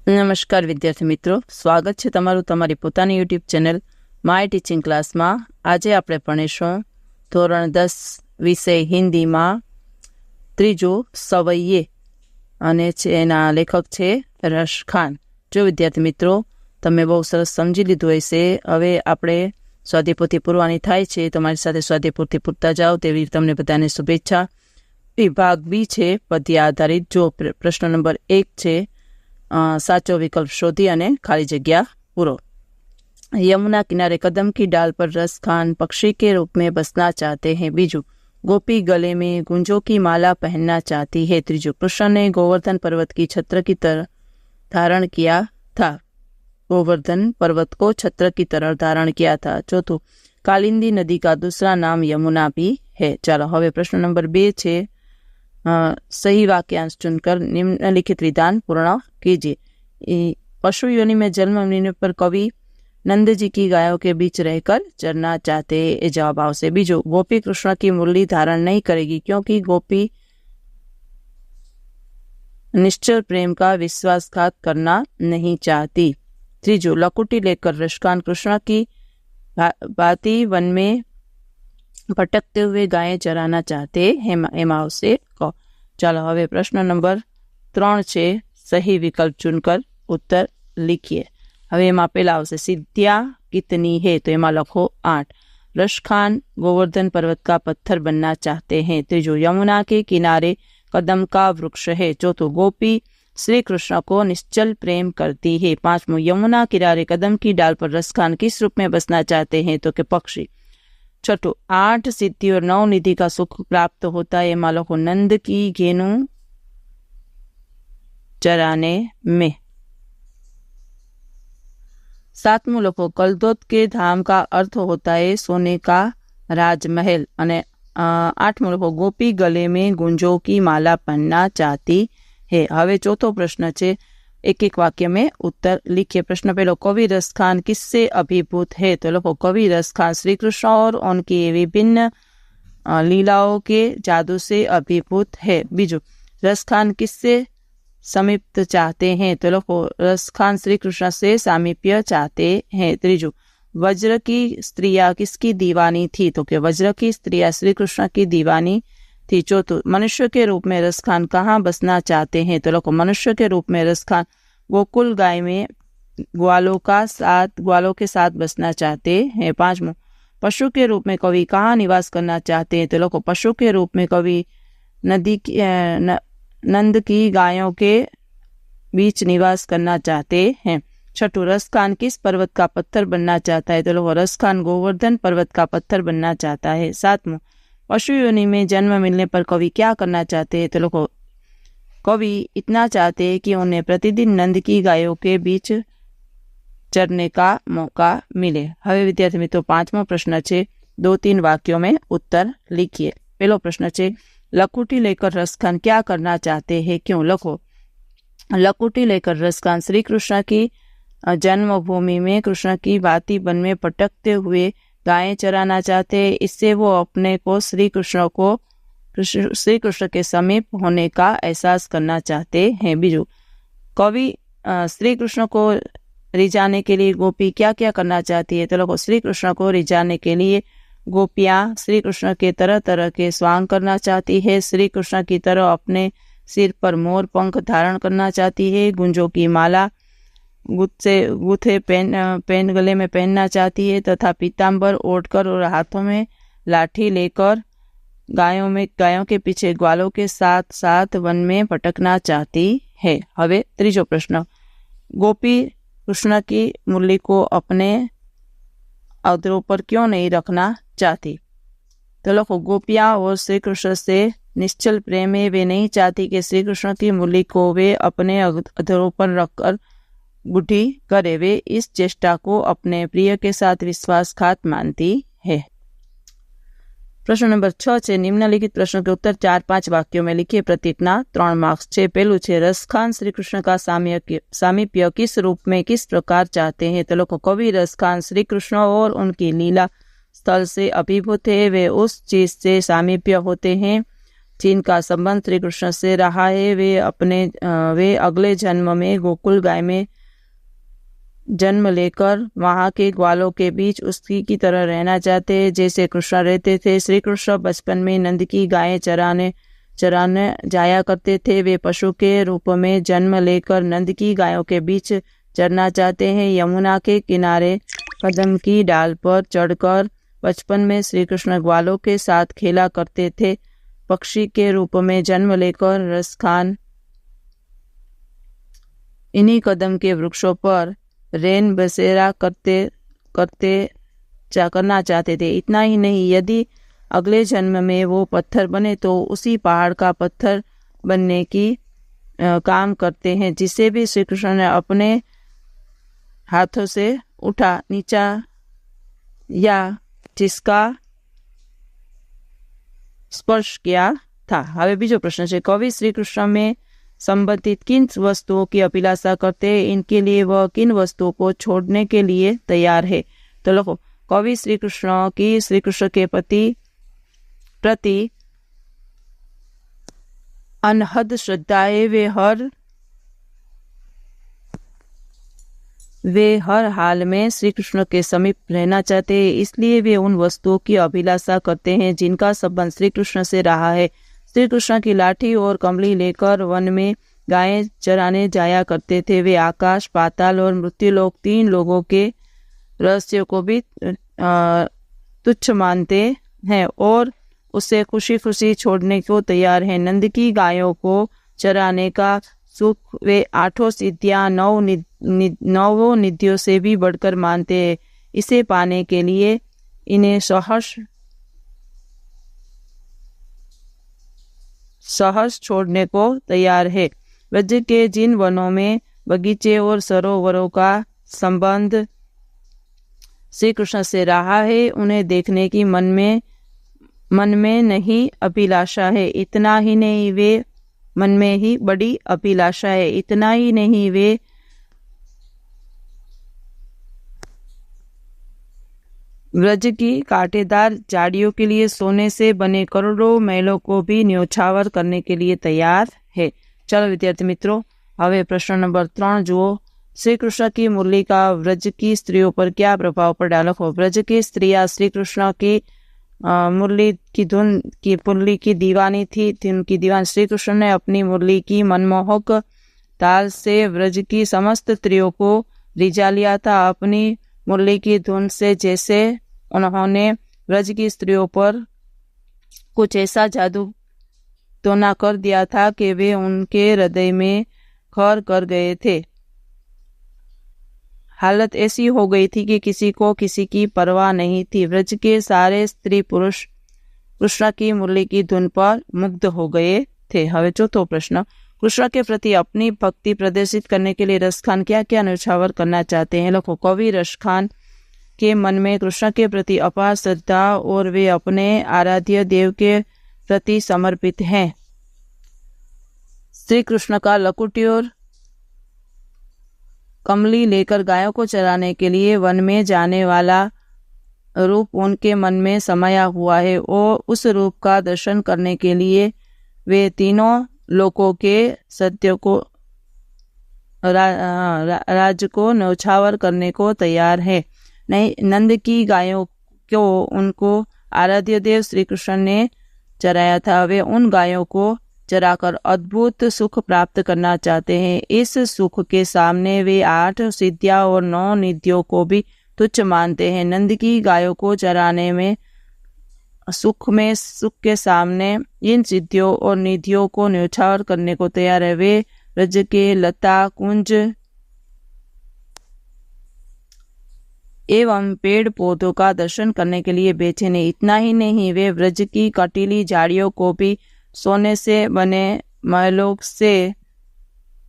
નમસ્કાર વિદ્યાર્થી મિત્રો, સ્વાગત છે તમારું તમારી પોતાની યુટ્યુબ ચેનલ માય ટીચિંગ ક્લાસમાં। આજે આપણે ભણીશું ધોરણ 10 વિષય હિન્દીમાં ત્રીજો સવૈયે અને એના લેખક છે રશ ખાન। જો વિદ્યાર્થી મિત્રો તમે બહુ સરસ સમજી લીધું હશે, હવે આપણે સ્વાધ્યાયપોથી પૂરવાની થાય છે, તમારી સાથે સ્વાધ્યાયપોથી પૂરતા જાઓ તેવી તમને બધાને શુભેચ્છા। વિભાગ બી છે પદ્ય આધારિત। જો પ્રશ્ન નંબર 1 છે, साचो विकल्प शोधी अने खाली जगह पूरो। यमुना किनारे कदम की डाल पर रस खान पक्षी के रूप में बसना चाहते हैं। बीजू, गोपी गले में गुंजों की माला पहनना चाहती है। त्रीजू, कृष्ण ने गोवर्धन पर्वत की छत्र की तरह धारण किया था। गोवर्धन पर्वत को छत्र की तरह धारण किया था। चौथो, कालिंदी नदी का दूसरा नाम यमुना भी है। चलो हवे प्रश्न नंबर 2 छे, सही वाक्यांश चुनकर निम्नलिखित विधान पूर्ण कीजिए। पशु योनि में जन्म लेने पर कवि नंद जी की गायों के बीच रहकर चरना चाहते, ये जवाब आवशे। बीजो, गोपी कृष्ण की मुरली धारण नहीं करेगी क्योंकि गोपी निश्चल प्रेम का विश्वासघात करना नहीं चाहती। त्रीजो, लकुटी लेकर रशखान कृष्ण की भांति वन में भटकते हुए गायें चराना चाहते हेमा से क। चलो हवे प्रश्न नंबर 3 छे, सही विकल्प चुनकर उत्तर लिखिए। हवे एमां पहेला आवशे सिद्धिया कितनी है, तो एमां लखो 8। रशखान गोवर्धन पर्वत का पत्थर बनना चाहते हैं। त्रीजो, यमुना के किनारे कदम का वृक्ष है। चौथो, गोपी श्री कृष्ण को निश्चल प्रेम करती है। 5वां, यमुना किनारे कदम की डाल पर रशखान किस रूप में बसना चाहते हैं, तो के पक्षी। छठो, 8 सिद्धि और 9 निधि का सुख प्राप्त होता है। मालो को नंद की घेनु चराने में। 7वां लखो, कलदोत के धाम का अर्थ होता है सोने का राजमहल। और 8वां लखो, गोपी गले में गुंजों की माला पहनना चाहती है। हवे चौथो प्रश्न है, एक एक वाक्य में उत्तर लिखिए। प्रश्न पहलो, कवि रस खान किससे अभिभूत है, तो लखो कवि रस खान श्री कृष्ण और उनकी विभिन्न लीलाओं के जादू से अभिभूत है। बीजो, रस खान किससे समीप चाहते हैं, तो लखो रस खान श्री कृष्ण से सामीप्य चाहते हैं। त्रीजो, वज्र की स्त्रिया किसकी दीवानी थी, तो के वज्र की स्त्रिया श्री कृष्ण की दीवानी थी। चौथो, मनुष्य के रूप में रस खान कहाँ बसना चाहते हैं, तो लोग मनुष्य के रूप में रस खान गोकुल गाय में ग्वालों के साथ बसना चाहते हैं। 5वां, पशु के रूप में कवि कहाँ निवास करना चाहते हैं, तो लोग पशु के रूप में कवि नंद की गायों के बीच निवास करना चाहते हैं। छठो, रस खान किस पर्वत का पत्थर बनना चाहता है, तो लोग रस खान गोवर्धन पर्वत का पत्थर बनना चाहता है। 7वां, पशु योनि में जन्म मिलने पर कवि क्या करना चाहते हैं, तो लोग कवि इतना चाहते हैं कि उन्हें प्रतिदिन नंद की गायों के बीच चरने का मौका मिले। हवे विद्यार्थी मित्रों 5वां प्रश्न है, 2-3 वाक्यों में उत्तर लिखिए। पहलो प्रश्न है, लकुटी लेकर रसखान क्या करना चाहते हैं, क्यों। लखो, लकुटी लेकर रसखान श्री कृष्ण की जन्मभूमि में कृष्ण की भांति वन में भटकते हुए गायें चराना चाहते हैं। इससे वो अपने को श्री कृष्ण के समीप होने का एहसास करना चाहते हैं। बीजू, कवि श्री कृष्ण को रिझाने के लिए गोपी क्या क्या करना चाहती है, तो लोग श्री कृष्ण को रिझाने के लिए गोपियां श्री कृष्ण के तरह तरह के स्वांग करना चाहती है। श्री कृष्ण की तरह अपने सिर पर मोर पंख धारण करना चाहती है। गुंजों की माला गुथे पेन गले में पहनना चाहती है तथा पीताम्बर ओढ़कर और हाथों में लाठी लेकर गायों के पीछे ग्वालों के साथ साथ वन में भटकना चाहती है। हवे त्रीजो प्रश्न, गोपी कृष्ण की मुरली को अपने अधरों पर क्यों नहीं रखना चाहती, तो लोग गोपियां और श्री कृष्ण से निश्चल प्रेम है। वे नहीं चाहती कि श्री कृष्ण की मुरली को वे अपने अधरों पर रखकर गुड्डी करे। वे इस चेष्टा को अपने प्रिय के साथ विश्वासघात मानती है। प्रश्न नंबर 6 है, निम्नलिखित प्रश्नों के उत्तर 4-5 वाक्यों में लिखिए। प्रत्येकना 3 मार्क्स है। पहलू है, रसखान श्री कृष्ण का सामीप्य किस रूप में किस प्रकार चाहते हैं, तो लोग कवि रसखान श्री कृष्ण और उनकी लीला स्थल से अभिभूत है। वे उस चीज से सामीप्य होते हैं जिनका संबंध श्री कृष्ण से रहा है वे अगले जन्म में गोकुल गाय में जन्म लेकर वहां के ग्वालों के बीच उसकी की तरह रहना चाहते हैं जैसे कृष्ण रहते थे। श्री कृष्ण बचपन में नंद की गायें चराने जाया करते थे। वे पशु के रूप में जन्म लेकर नंद की गायों के बीच चरना चाहते हैं। यमुना के किनारे कदम की डाल पर चढ़कर बचपन में श्री कृष्ण ग्वालों के साथ खेला करते थे। पक्षी के रूप में जन्म लेकर रसखान इन्हीं कदम के वृक्षों पर रैन बसेरा करना चाहते थे। इतना ही नहीं, यदि अगले जन्म में वो पत्थर बने तो उसी पहाड़ का पत्थर बनने की काम करते हैं जिसे भी श्री कृष्ण ने अपने हाथों से उठा नीचा या जिसका स्पर्श किया था। હવે બીજો પ્રશ્ન છે, कवि श्री कृष्ण में संबंधित किन वस्तुओं की अभिलाषा करते हैं, इनके लिए वह किन वस्तुओं को छोड़ने के लिए तैयार है। तो लिखो, कवि श्री कृष्ण की श्री कृष्ण के प्रति अनहद श्रद्धा है। वे हर हाल में श्री कृष्ण के समीप रहना चाहते हैं, इसलिए वे उन वस्तुओं की अभिलाषा करते हैं जिनका संबंध श्री कृष्ण से रहा है। श्री कृष्ण की लाठी और कमली लेकर वन में गायें चराने जाया करते थे। वे आकाश, पाताल और मृत्युलोक 3 लोगों के रहस्य को भी तुच्छ मानते हैं और उसे खुशी खुशी छोड़ने को तैयार हैं। नंद की गायों को चराने का सुख वे 8 सिद्धियां 9 निधियों से भी बढ़कर मानते हैं। इसे पाने के लिए इन्हें सहर्ष छोड़ने को तैयार है। ब्रज के जिन वनों में बगीचे और सरोवरों का संबंध श्री कृष्ण से रहा है, उन्हें देखने की मन में नहीं अभिलाषा है। इतना ही नहीं, वे मन में ही बड़ी अभिलाषा है। इतना ही नहीं, वे ब्रज की कांटेदार झाड़ियों के लिए सोने से बने करोड़ों महलों को भी न्योछावर करने के लिए तैयार है। चलो विद्यार्थी मित्रों, હવે प्रश्न नंबर 3 जुओ। श्री कृष्ण की मुरली का ब्रज की स्त्रियों पर क्या प्रभाव पड़ा? लिखो, ब्रज की स्त्रियां श्री कृष्ण की मुरली की धुन की मुरली की दीवानी थी। उनकी दीवान श्री कृष्ण ने अपनी मुरली की मनमोहक ताल से ब्रज की समस्त स्त्रियों को रिझा लिया था। अपनी मुरली की धुन से जैसे उन्होंने ब्रज की स्त्रियों पर कुछ ऐसा जादू टोना कर दिया था कि वे उनके हृदय में घर कर गए थे। हालत ऐसी हो गई थी कि किसी को किसी की परवाह नहीं थी। ब्रज के सारे स्त्री पुरुष कृष्ण की मुरली की धुन पर मुग्ध हो गए थे। હવે ચોથો प्रश्न, कृष्ण के प्रति अपनी भक्ति प्रदर्शित करने के लिए रसखान क्या क्या न्योछावर करना चाहते हैं? लिखो, कवि रसखान के मन में कृष्ण के प्रति अपार श्रद्धा और वे अपने आराध्य देव के प्रति समर्पित हैं। श्री कृष्ण का लकुटी और कमली लेकर गायों को चराने के लिए वन में जाने वाला रूप उनके मन में समाया हुआ है और उस रूप का दर्शन करने के लिए वे तीनों लोकों के सत्य को राज को न्योछावर करने को तैयार है। नहीं, नंद की गायों को उनको आराध्य देव श्री कृष्ण ने चराया था। वे उन गायों को चराकर अद्भुत सुख प्राप्त करना चाहते हैं। इस सुख के सामने वे 8 सिद्धियां और 9 निधियों को भी तुच्छ मानते हैं। नंद की गायों को चराने में सुख के सामने इन सिद्धियों और निधियों को न्योछावर करने को तैयार है। वे ब्रज के लता कुंज एवं पेड़ पौधों का दर्शन करने के लिए बेचैन है। इतना ही नहीं, वे ब्रज की कटीली झाड़ियों को भी सोने से बने महलों से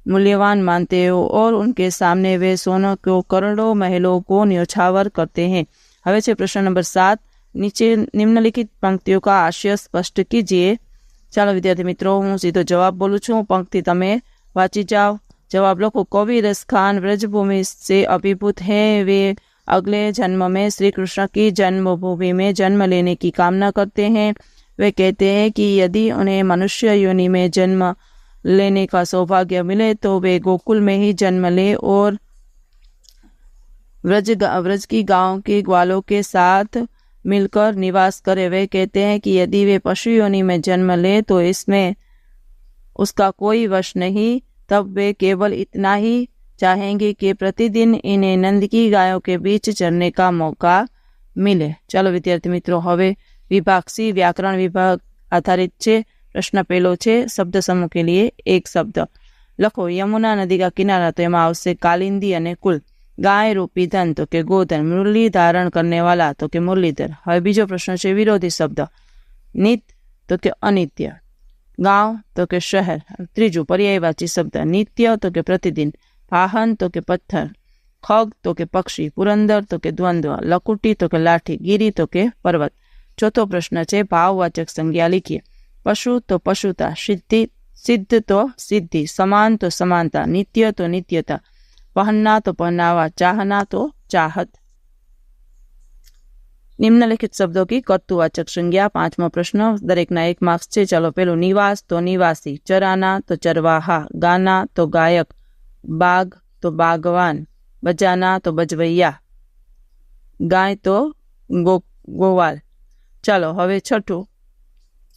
मूल्यवान मानते हैं और उनके सामने वे सोने को करोड़ों महलों को न्योछावर करते हैं। હવે છે પ્રશ્ન નંબર 7, નીચે નિમ્નલિખિત પંક્તિઓ का आशय स्पष्ट कीजिए। ચાલો વિદ્યાર્થી મિત્રો, હું સીધો જવાબ બોલું છું, पंक्ति તમે વાંચી જાઓ। जवाब लिखो, कवि रसखान ब्रजभूमि से अभिभूत है। वे अगले जन्म में श्री कृष्ण की जन्मभूमि में जन्म लेने की कामना करते हैं। वे कहते हैं कि यदि उन्हें मनुष्य योनि में जन्म लेने का सौभाग्य मिले तो वे गोकुल में ही जन्म ले और व्रज की गांव के ग्वालों के साथ मिलकर निवास करे। वे कहते हैं कि यदि वे पशु योनि में जन्म ले तो इसमें उसका कोई वश नहीं, तब वे केवल इतना ही चाहेंगे कि प्रतिदिन इन्हें नंद की गायों के बीच चरने का मौका मिले। चलो विद्यार्थी मित्रों, हवे विभाग सी व्याकरण विभाग आधारित छे। प्रश्न पहलो छे शब्द समूह के लिए एक शब्द लखो। यमुना नदी का किनारा, तो एमां आवशे कालिंदी अने कुल। गाय रूपी धन, तो के गोधन। मुरली धारण करने वाला, तो के मुरलीधर। हवे बीजो प्रश्न छे विरोधी शब्द। नित्य, तो के अनित्य। गांव, तो के शहर। त्रीजो पर्यायवाची शब्द नित्य, तो के प्रतिदिन। वाहन, तो के पत्थर। खग, तो के पक्षी। पुरंदर, तो के द्वंद्व। लकुटी, तो के लाठी। गिरी, तो के पर्वत। चौथो प्रश्न छे भाववाचक संज्ञा लिखिए। पशु, तो पशुता। सिद्ध, तो सिद्धि। समान, तो समानता। नित्य, तो नित्यता। पहनना, तो पहनावा। चाहना, तो चाहत। निम्नलिखित शब्दों की कर्तृवाचक संज्ञा। पांचवा प्रश्न, दरेक ना 1 मार्क्स छे। चलो पहलू निवास, तो निवासी। चराना, तो चरवाहा। गाना, तो गायक। बाग, तो बागवान। बजाना, तो बजवैया। गाय, तो गोवाल। चलो हवे छठो,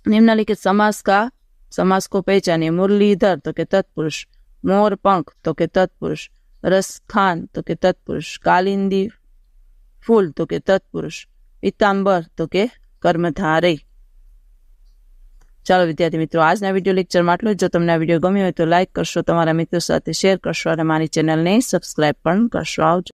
निम्नलिखित समास को पहचानिए। मुरलीधर, तो के तत्पुरुष। मोर पंख, तो के तत्पुरुष। रस खान, तो के तत्पुरुष। कालिंदी फूल, तो के तत्पुरुष। पीतांबर, तो के कर्मधारय। ચાલો વિદ્યાર્થી મિત્રો, આજના વિડીયો લેક્ચરમાં આટલું જ. જો તમને આ વિડીયો ગમ્યો હોય તો લાઇક કરશો, તમારા મિત્રો સાથે શેર કરશો અને મારી ચેનલને સબસ્ક્રાઇબ પણ કરશો. આવજો.